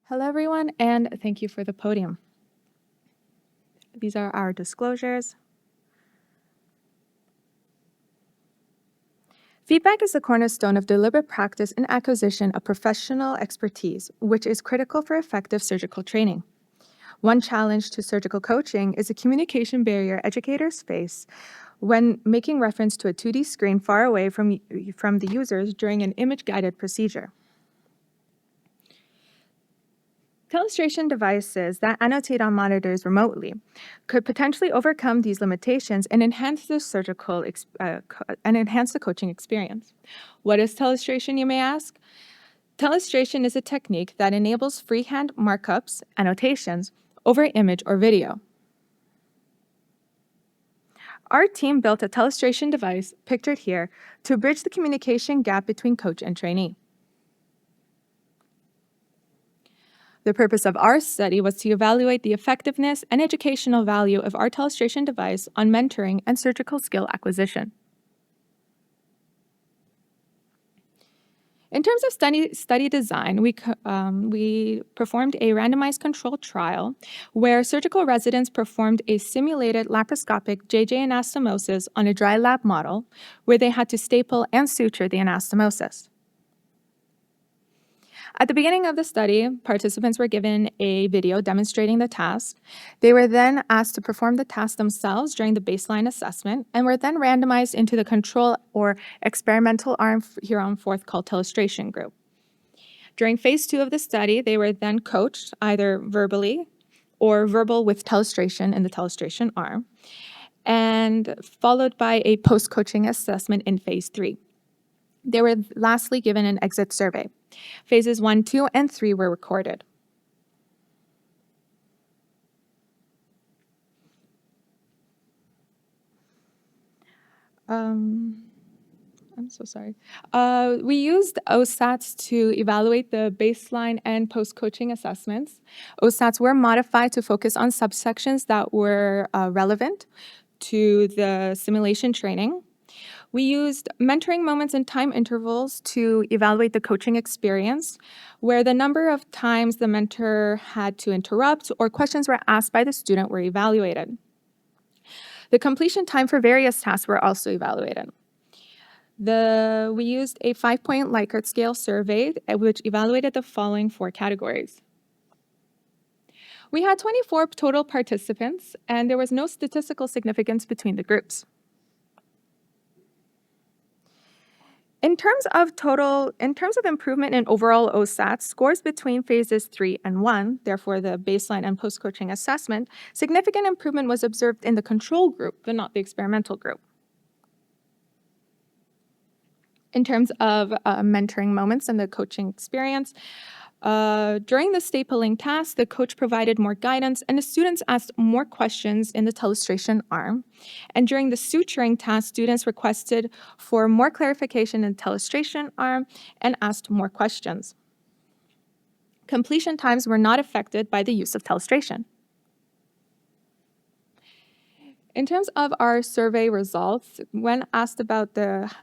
Hello, everyone, and thank you for the podium. These are our disclosures. Feedback is the cornerstone of deliberate practice and acquisition of professional expertise, which is critical for effective surgical training. One challenge to surgical coaching is a communication barrier educators face when making reference to a 2D screen far away from the users during an image-guided procedure. Telestration devices that annotate on monitors remotely could potentially overcome these limitations and enhance the coaching experience. What is telestration, you may ask? Telestration is a technique that enables freehand markups, annotations, over image or video. Our team built a telestration device, pictured here, to bridge the communication gap between coach and trainee. The purpose of our study was to evaluate the effectiveness and educational value of our telestration device on mentoring and surgical skill acquisition. In terms of study design, we performed a randomized controlled trial where surgical residents performed a simulated laparoscopic JJ anastomosis on a dry lab model where they had to staple and suture the anastomosis. At the beginning of the study, participants were given a video demonstrating the task. They were then asked to perform the task themselves during the baseline assessment and were then randomized into the control or experimental arm here on fourth called Telestration group. During phase 2 of the study, they were then coached either verbally or verbal with telestration in the telestration arm, and followed by a post-coaching assessment in phase 3. They were lastly given an exit survey. Phases 1, 2, and 3 were recorded. I'm so sorry. We used OSATs to evaluate the baseline and post-coaching assessments. OSATs were modified to focus on subsections that were relevant to the simulation training. We used mentoring moments and time intervals to evaluate the coaching experience, where the number of times the mentor had to interrupt or questions were asked by the student were evaluated. The completion time for various tasks were also evaluated. We used a 5-point Likert scale survey, which evaluated the following 4 categories. We had 24 total participants, and there was no statistical significance between the groups. In terms of improvement in overall OSAT, scores between phases 3 and 1, therefore the baseline and post-coaching assessment, significant improvement was observed in the control group, but not the experimental group. In terms of mentoring moments and the coaching experience, during the stapling task, the coach provided more guidance and the students asked more questions in the telestration arm. And during the suturing task, students requested for more clarification in the telestration arm and asked more questions. Completion times were not affected by the use of telestration. In terms of our survey results, when asked about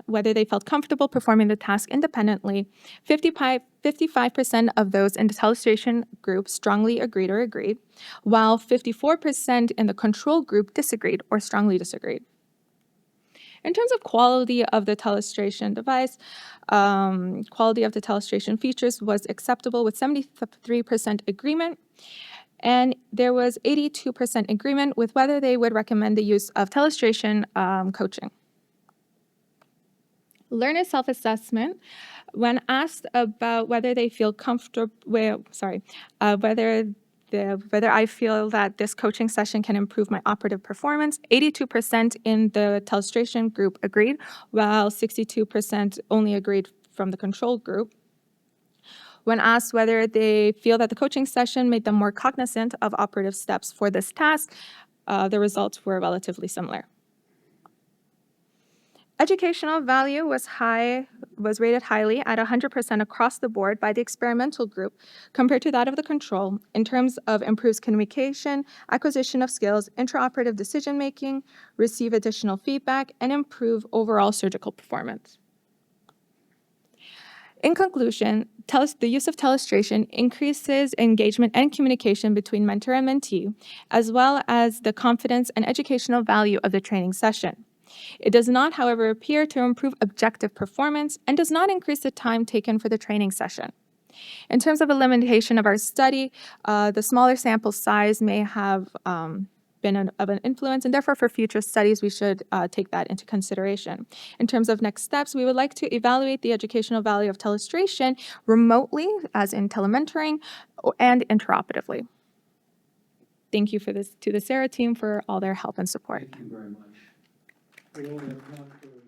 whether they felt comfortable performing the task independently, 55% of those in the telestration group strongly agreed or agreed, while 54% in the control group disagreed or strongly disagreed. In terms of quality of the telestration device, quality of the telestration features was acceptable with 73% agreement, and there was 82% agreement with whether they would recommend the use of telestration coaching. Learner self-assessment, when asked about whether they feel comfortable, whether I feel that this coaching session can improve my operative performance, 82% in the telestration group agreed, while 62% only agreed from the control group. When asked whether they feel that the coaching session made them more cognizant of operative steps for this task, the results were relatively similar. Educational value was rated highly at 100% across the board by the experimental group compared to that of the control in terms of improved communication, acquisition of skills, intraoperative decision-making, receive additional feedback, and improve overall surgical performance. In conclusion, the use of telestration increases engagement and communication between mentor and mentee, as well as the confidence and educational value of the training session. It does not, however, appear to improve objective performance and does not increase the time taken for the training session. In terms of a limitation of our study, the smaller sample size may have been of an influence, and therefore for future studies, we should take that into consideration. In terms of next steps, we would like to evaluate the educational value of telestration remotely, as in telementoring, and interoperatively. Thank you to the SARA team for all their help and support. Thank you very much. We only have time for